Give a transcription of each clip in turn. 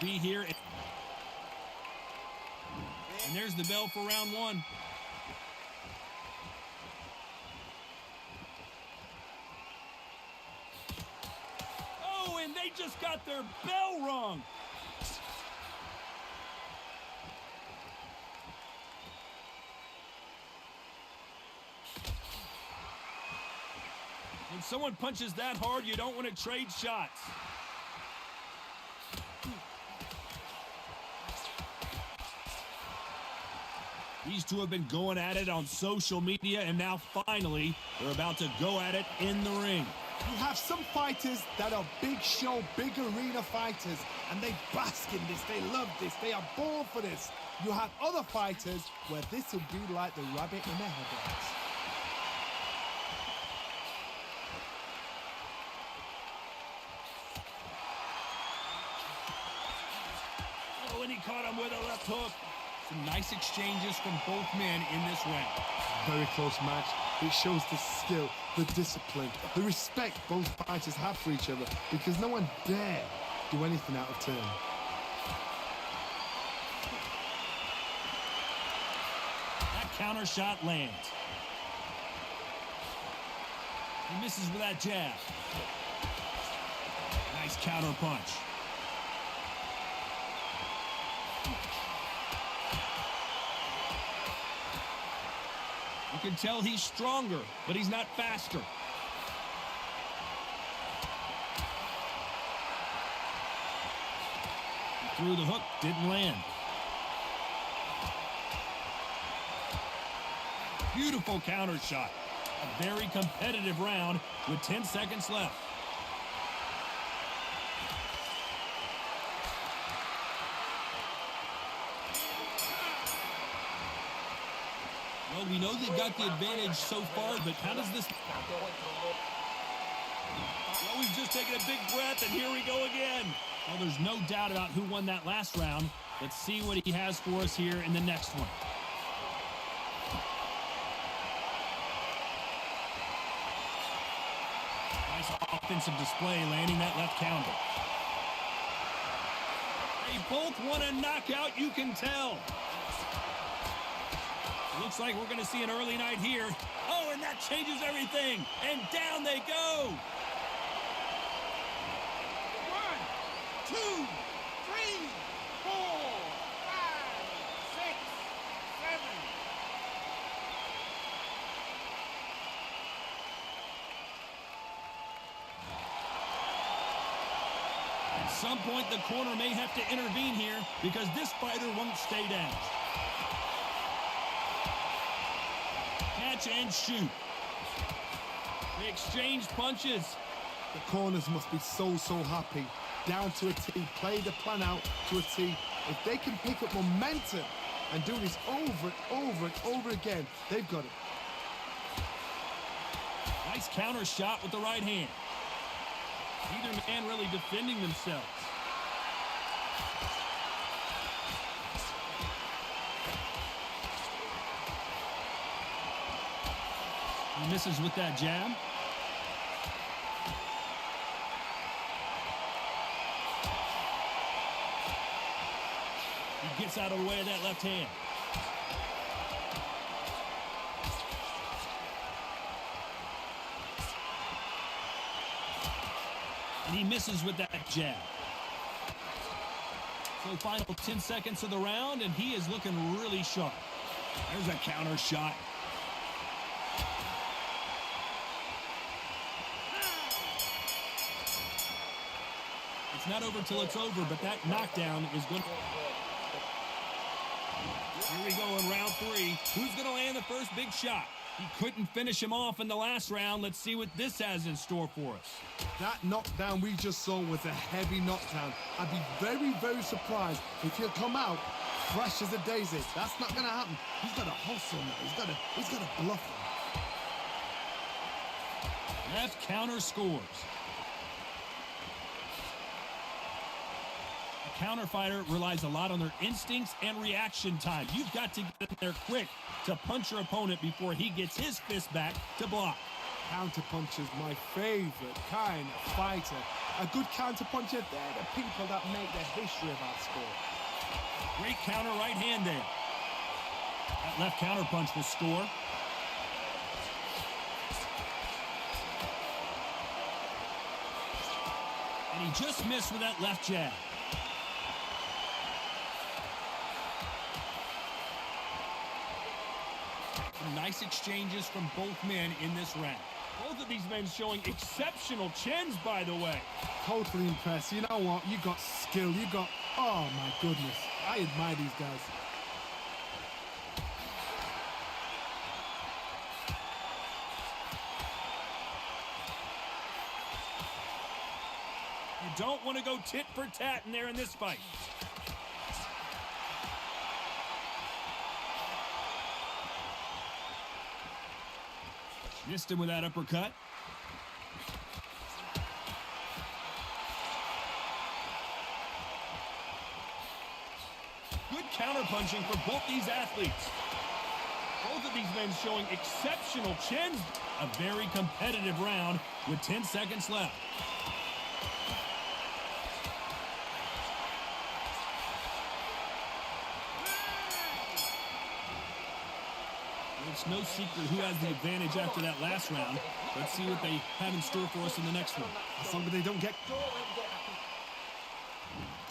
be here. And there's the bell for round one. Oh, and they just got their bell rung. When someone punches that hard, you don't want to trade shots. These two have been going at it on social media, and now finally, they're about to go at it in the ring. You have some fighters that are big show, big arena fighters, and they bask in this, they love this, they are born for this. You have other fighters where this will be like the rabbit in the headlights. Oh, and he caught him with a left hook. Some nice exchanges from both men in this round. Very close match. It shows the skill, the discipline, the respect both fighters have for each other, because no one dare do anything out of turn. That counter shot lands. He misses with that jab. Nice counter punch. You can tell he's stronger, but he's not faster. He threw the hook, didn't land. Beautiful counter shot. A very competitive round with 10 seconds left. Well, we know they've got the advantage so far, but how does this... Well, we've just taken a big breath, and here we go again. Well, there's no doubt about who won that last round. Let's see what he has for us here in the next one. Nice offensive display, landing that left counter. They both want a knockout, you can tell. Looks like we're going to see an early night here. Oh, and that changes everything. And down they go. 1, 2, 3, 4, 5, 6, 7. At some point, the corner may have to intervene here because this fighter won't stay down. Catch and shoot. They exchange punches. The corners must be so happy. Down to a T, play the plan out to a T. If they can pick up momentum and do this over and over and over again, they've got it. Nice counter shot with the right hand. Neither man really defending themselves. He misses with that jab. He gets out of the way of that left hand. And he misses with that jab. So final 10 seconds of the round, and he is looking really sharp. There's a counter shot. It's not over till it's over, but that knockdown is good. Here we go in round 3. Who's going to land the first big shot? He couldn't finish him off in the last round. Let's see what this has in store for us. That knockdown we just saw was a heavy knockdown. I'd be very surprised if he'll come out fresh as a daisy. That's not going to happen. He's got to hustle now. He's got to bluff him. Left counter scores. Counter fighter relies a lot on their instincts and reaction time. You've got to get in there quick to punch your opponent before he gets his fist back to block. Counter punch is my favorite kind of fighter. A good counter-puncher, they're the people that make the history of our sport. Great counter right hand there. That left counter punch will score. And he just missed with that left jab. Some nice exchanges from both men in this round. Both of these men showing exceptional chins, by the way. Totally impressed. You know what? You got skill. You got... Oh, my goodness. I admire these guys. You don't want to go tit for tat in there in this fight. Missed him with that uppercut. Good counter-punching for both these athletes. Both of these men showing exceptional chins. A very competitive round with 10 seconds left. It's no secret who has the advantage after that last round. Let's see what they have in store for us in the next one. As long as they don't get...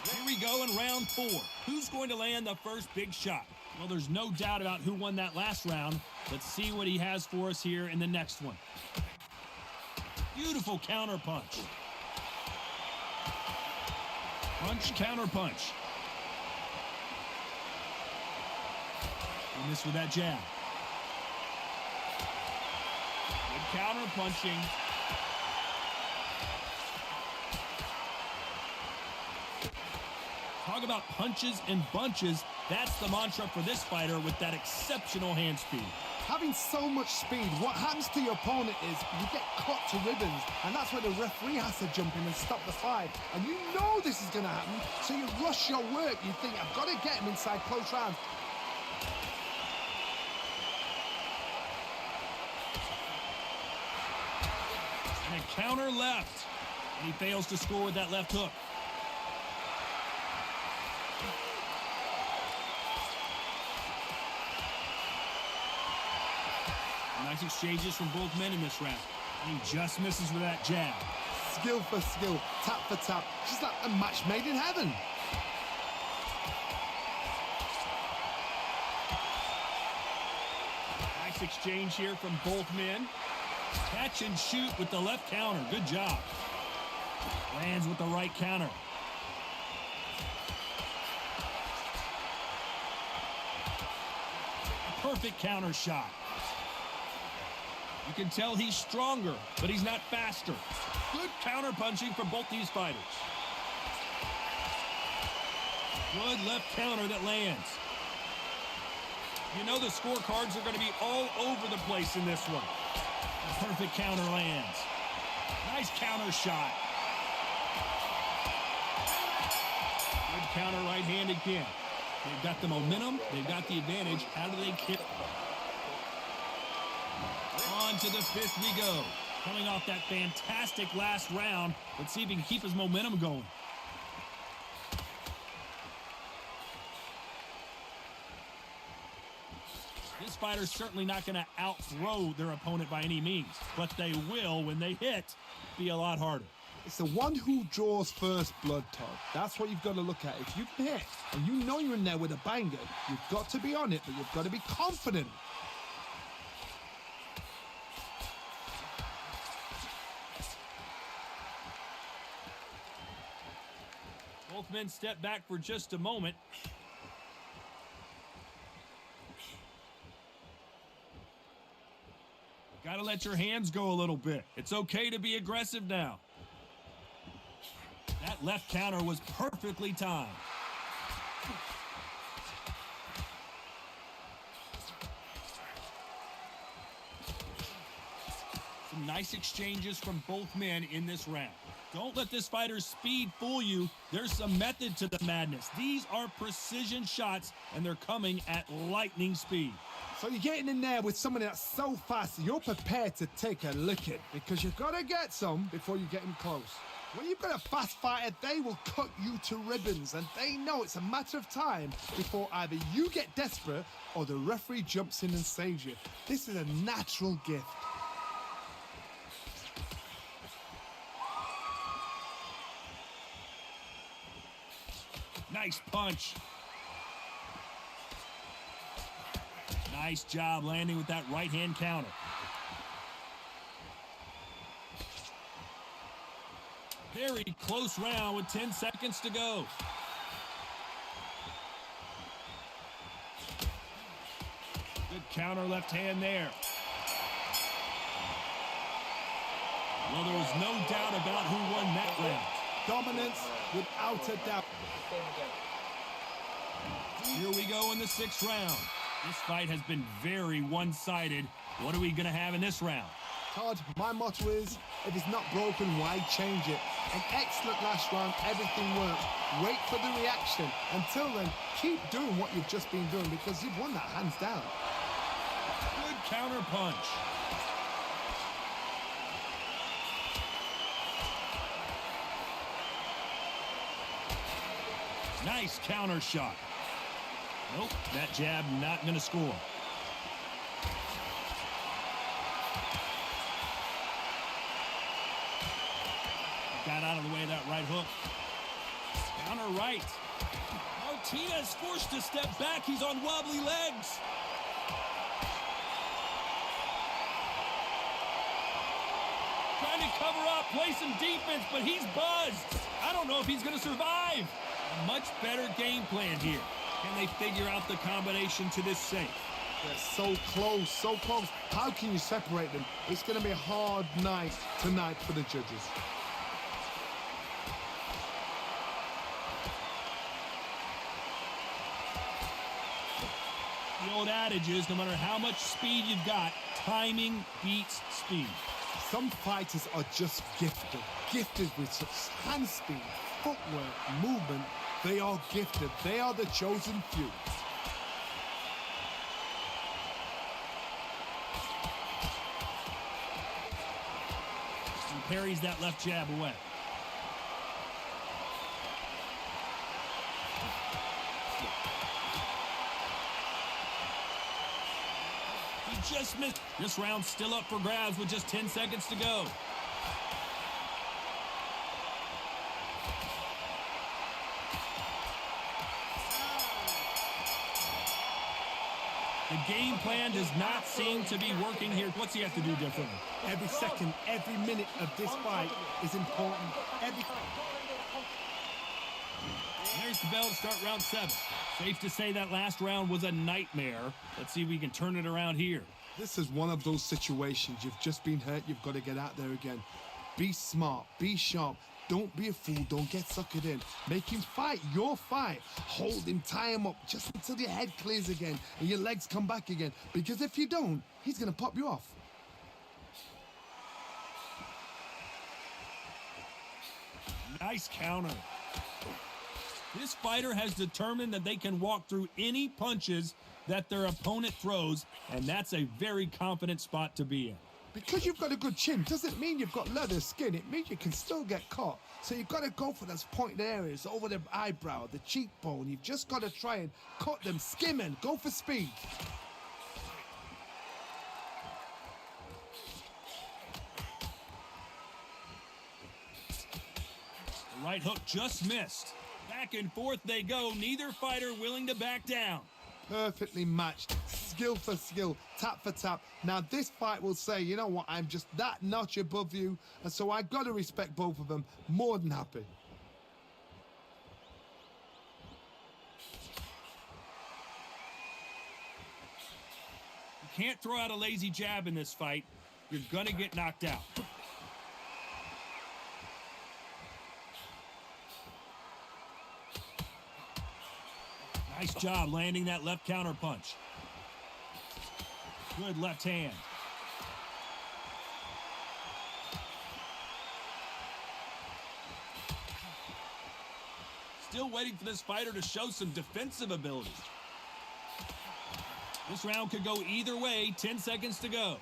Here we go in round 4. Who's going to land the first big shot? Well, there's no doubt about who won that last round. Let's see what he has for us here in the next one. Beautiful counter punch. Punch, counter punch. And this with that jab. Good counter punching. Talk about punches and bunches. That's the mantra for this fighter with that exceptional hand speed. Having so much speed, what happens to your opponent is you get cut to ribbons, and that's where the referee has to jump in and stop the fight. And you know this is going to happen, so you rush your work. You think, I've got to get him inside close rounds. And a counter left. And he fails to score with that left hook. Nice exchanges from both men in this round. And he just misses with that jab. Skill for skill, tap for tap. Just like a match made in heaven. Nice exchange here from both men. Catch and shoot with the left counter. Good job. Lands with the right counter. Perfect counter shot. You can tell he's stronger, but he's not faster. Good counter punching from both these fighters. Good left counter that lands. You know the scorecards are going to be all over the place in this one. Perfect counter lands. Nice counter shot. Good counter right hand again. They've got the momentum. They've got the advantage. How do they kick? On to the 5th we go. Coming off that fantastic last round. Let's see if he can keep his momentum going. This fighter's certainly not going to outthrow their opponent by any means, but they will, when they hit, be a lot harder. It's the one who draws first blood, Todd. That's what you've got to look at. If you can hit, and you know you're in there with a banger, you've got to be on it, but you've got to be confident. Both men step back for just a moment. Got to let your hands go a little bit. It's okay to be aggressive now. That left counter was perfectly timed. Some nice exchanges from both men in this round. Don't let this fighter's speed fool you. There's some method to the madness. These are precision shots, and they're coming at lightning speed. So you're getting in there with somebody that's so fast, you're prepared to take a licking because you've got to get some before you get him close. When you've got a fast fighter, they will cut you to ribbons, and they know it's a matter of time before either you get desperate or the referee jumps in and saves you. This is a natural gift. Nice punch. Nice job landing with that right-hand counter. Very close round with 10 seconds to go. Good counter left hand there. Well, there was no doubt about who won that round. Dominance without a doubt. Here we go in the 6th round. This fight has been very one-sided. What are we going to have in this round? Todd, my motto is, if it's not broken, why change it? An excellent last round, everything worked. Wait for the reaction. Until then, keep doing what you've just been doing because you've won that hands down. Good counter punch. Nice counter shot. Nope, that jab not going to score. Got out of the way of that right hook. Counter right. Martinez forced to step back. He's on wobbly legs. Trying to cover up, play some defense, but he's buzzed. I don't know if he's going to survive. A much better game plan here. Can they figure out the combination to this safe? They're so close, so close. How can you separate them? It's going to be a hard night tonight for the judges. The old adage is, no matter how much speed you've got, timing beats speed. Some fighters are just gifted with such hand speed, footwork, movement. They are gifted. They are the chosen few. And parries that left jab away. He just missed. This round's still up for grabs with just 10 seconds to go. The game plan does not seem to be working here. What's he have to do differently? Every second, every minute of this fight is important. There's the bell to start round 7. Safe to say that last round was a nightmare. Let's see if we can turn it around here. This is one of those situations. You've just been hurt. You've got to get out there again. Be smart. Be sharp. Don't be a fool. Don't get suckered in. Make him fight your fight. Hold him, tie him up just until your head clears again and your legs come back again. Because if you don't, he's going to pop you off. Nice counter. This fighter has determined that they can walk through any punches that their opponent throws, and that's a very confident spot to be in. Because you've got a good chin doesn't mean you've got leather skin. It means you can still get caught. So you've got to go for those pointed areas over the eyebrow, the cheekbone. You've just got to try and cut them, skim and go for speed. The right hook just missed. Back and forth they go. Neither fighter willing to back down. Perfectly matched, skill for skill, tap for tap. Now this fight will say, you know what, I'm just that notch above you, and so I got to respect both of them. More than happy. You can't throw out a lazy jab in this fight. You're gonna get knocked out. Nice job landing that left counter punch. Good left hand. Still waiting for this fighter to show some defensive abilities. This round could go either way. 10 seconds to go.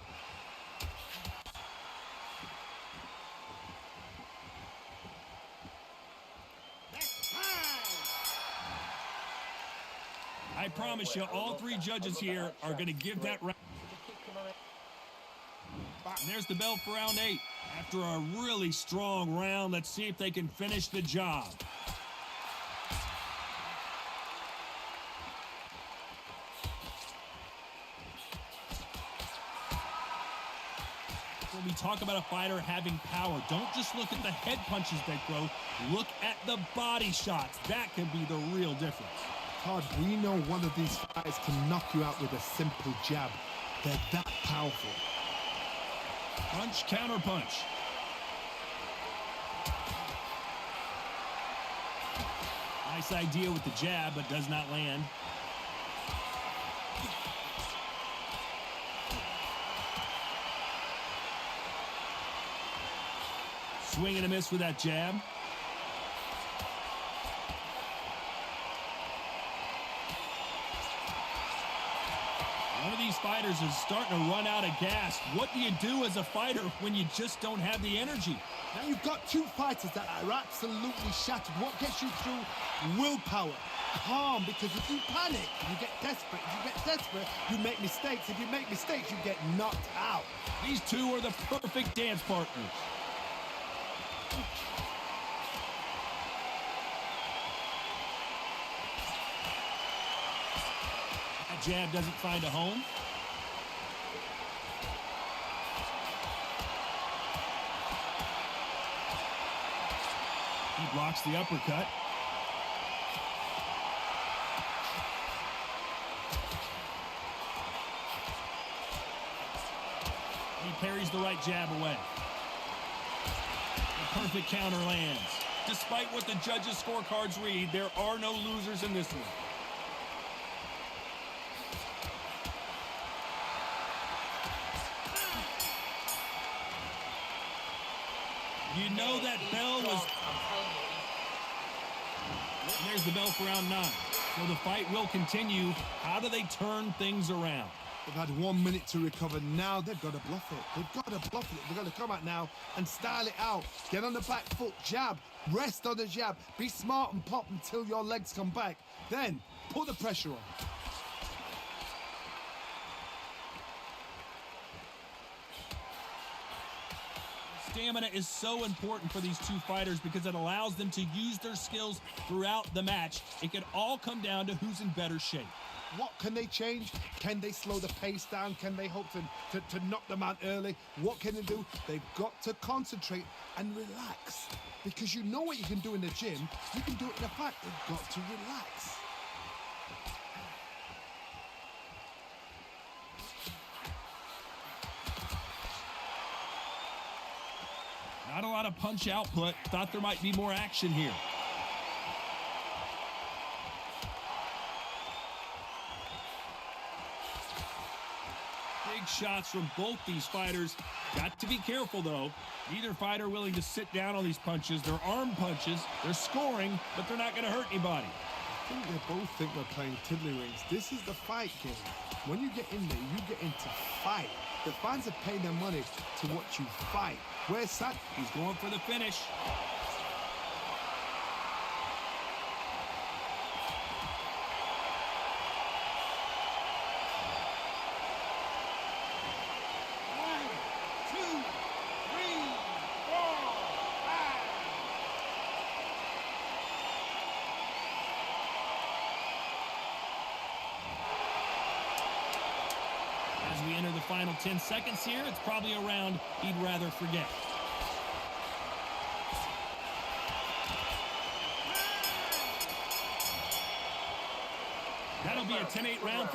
I promise you, all three judges here are going to give that round. And there's the bell for round 8. After a really strong round, let's see if they can finish the job. When we talk about a fighter having power, don't just look at the head punches they throw. Look at the body shots. That can be the real difference. Todd, we know one of these fighters can knock you out with a simple jab. They're that powerful. Punch, counter punch. Nice idea with the jab, but does not land. Swing and a miss with that jab. One of these fighters is starting to run out of gas. What do you do as a fighter when you just don't have the energy? Now you've got two fighters that are absolutely shattered. What gets you through? Willpower. Calm, because if you panic, you get desperate. If you get desperate, you make mistakes. If you make mistakes, you get knocked out. These two are the perfect dance partners. That jab doesn't find a home. He blocks the uppercut. He parries the right jab away. The perfect counter lands. Despite what the judges' scorecards read, there are no losers in this one. You know that bell was... And there's the bell for round 9. So the fight will continue. How do they turn things around? They've had 1 minute to recover. Now they've got to bluff it. They've got to bluff it. They've got to come out now and style it out. Get on the back foot, jab, rest on the jab. Be smart and pop until your legs come back. Then put the pressure on. Stamina is so important for these two fighters because it allows them to use their skills throughout the match. It can all come down to who's in better shape. What can they change? Can they slow the pace down? Can they hope to knock them out early? What can they do? They've got to concentrate and relax. Because you know what you can do in the gym, you can do it in a fight. They've got to relax. Not a lot of punch output. Thought there might be more action here. Big shots from both these fighters. Got to be careful, though. Neither fighter willing to sit down on these punches. They're arm punches. They're scoring, but they're not going to hurt anybody. I think they both think they're playing tiddlywinks. This is the fight game. When you get in there, you get into fight. The fans are paying their money to watch you fight. Where's Sat? He's going for the finish. As we enter the final 10 seconds here, it's probably a round he'd rather forget. That'll be a 10-8 round.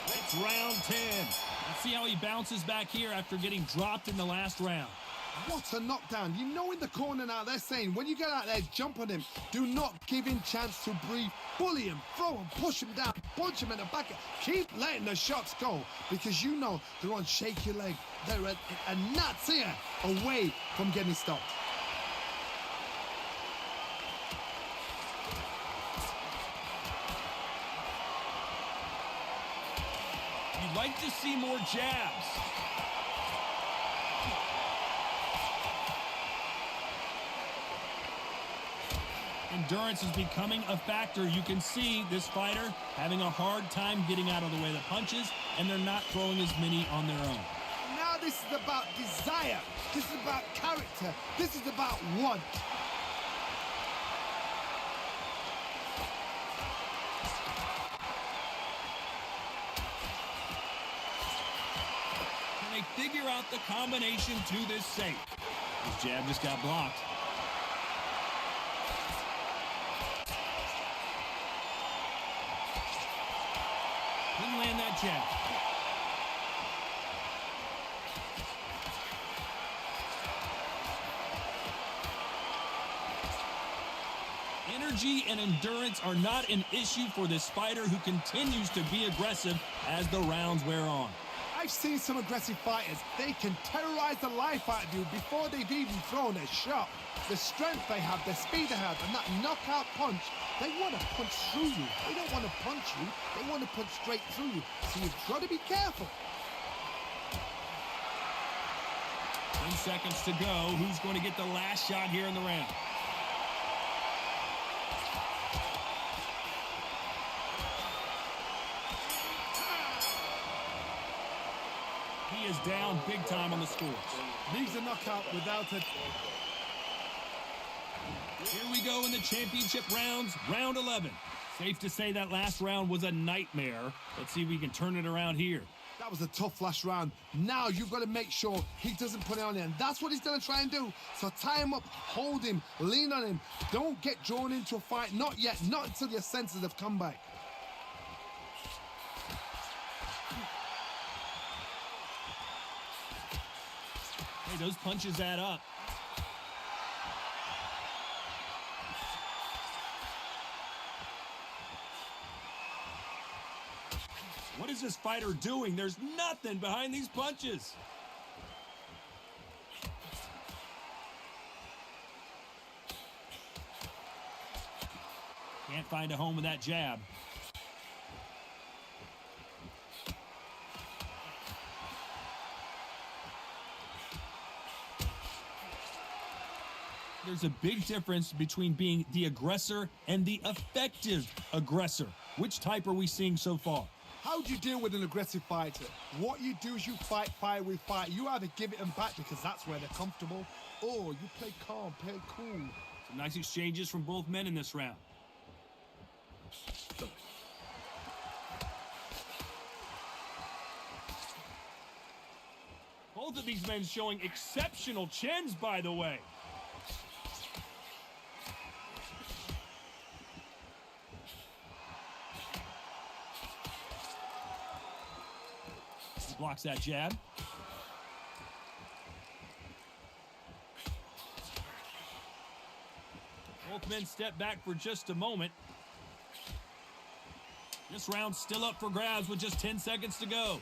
It's round 10. Let's see how he bounces back here after getting dropped in the last round. What a knockdown. You know in the corner now, they're saying, when you get out there, jump on him. Do not give him chance to breathe. Bully him, throw him, push him down, punch him in the back. Keep letting the shots go because you know they're on shaky leg. They're a nuts here away from getting stopped. You'd like to see more jabs. Endurance is becoming a factor. You can see this fighter having a hard time getting out of the way of the punches, and they're not throwing as many on their own. Now this is about desire. This is about character. This is about want. Can they figure out the combination to this safe? His jab just got blocked. Didn't land that jab. Energy and endurance are not an issue for this fighter who continues to be aggressive as the rounds wear on. I've seen some aggressive fighters. They can terrorize the life out of you before they've even thrown a shot. The strength they have, the speed they have, and that knockout punch, they want to punch through you. They don't want to punch you. They want to punch straight through you. So you've got to be careful. 10 seconds to go. Who's going to get the last shot here in the round? He is down big time on the scores. Needs a knockout without a... Here we go in the championship rounds, round 11. Safe to say that last round was a nightmare. Let's see if we can turn it around here. That was a tough last round. Now you've got to make sure he doesn't put it on him. That's what he's going to try and do. So tie him up, hold him, lean on him. Don't get drawn into a fight. Not yet. Not until your senses have come back. Hey, those punches add up. What is this fighter doing? There's nothing behind these punches. Can't find a home with that jab. There's a big difference between being the aggressor and the effective aggressor. Which type are we seeing so far? How do you deal with an aggressive fighter? What you do is you fight fire with fire. You either give it them back because that's where they're comfortable, or you play calm, play cool. Some nice exchanges from both men in this round. Both of these men showing exceptional chins, by the way. Blocks that jab. Both men step back for just a moment. This round's still up for grabs with just 10 seconds to go.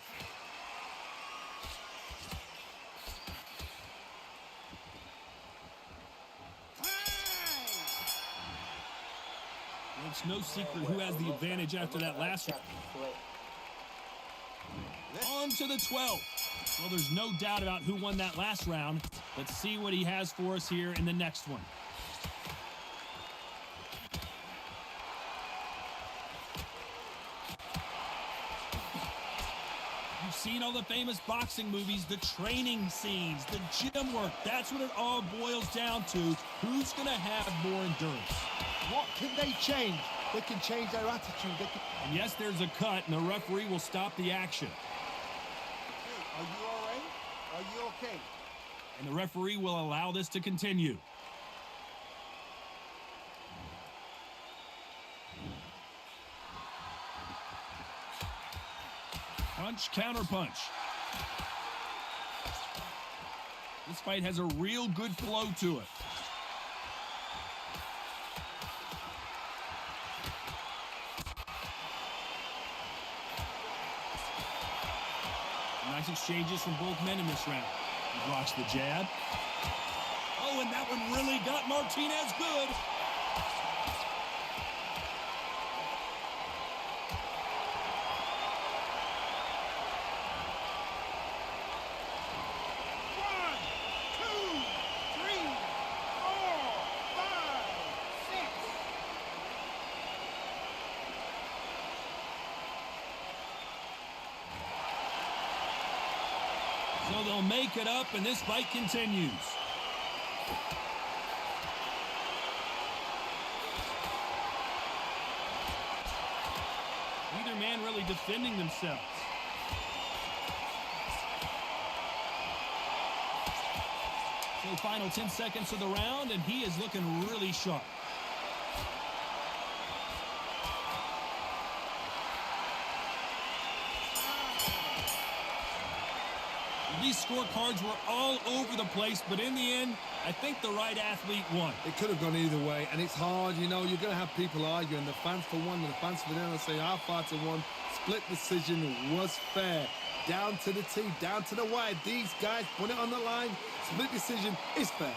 It's no secret who has the advantage after that last round. On to the 12th. Well, there's no doubt about who won that last round. Let's see what he has for us here in the next one. You've seen all the famous boxing movies, the training scenes, the gym work. That's what it all boils down to. Who's going to have more endurance? What can they change? They can change their attitude. And yes, there's a cut, and the referee will stop the action. Are you all right? Are you okay? And the referee will allow this to continue. Punch, counter punch. This fight has a real good flow to it. Nice exchanges from both men in this round. He blocks the jab. Oh, and that one really got Martinez good. So they'll make it up, and this fight continues. Neither man really defending themselves. So final 10 seconds of the round, and he is looking really sharp. These scorecards were all over the place, but in the end, I think the right athlete won. It could have gone either way, and it's hard, you know, you're going to have people arguing, the fans for one and the fans for the other, say our fighter won. Split decision was fair. Down to the T, down to the wire. These guys put it on the line. Split decision is fair.